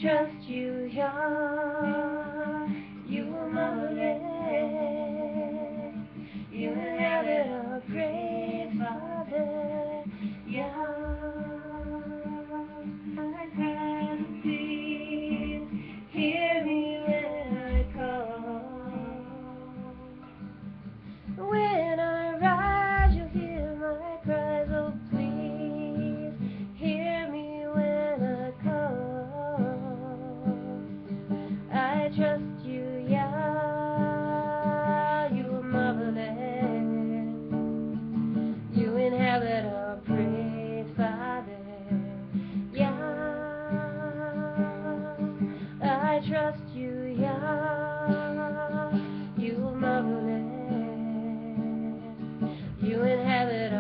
trust you, Yah. You are marvelous. You inhabit our praise, Father, Yah. My God, please hear me when I call. When I rise, you hear my cries. Oh, please hear me when I call. I trust you, Yah. You are marvelous. You inhabit our praise, Father, Yah. I trust you, Yah. You are marvelous. You inhabit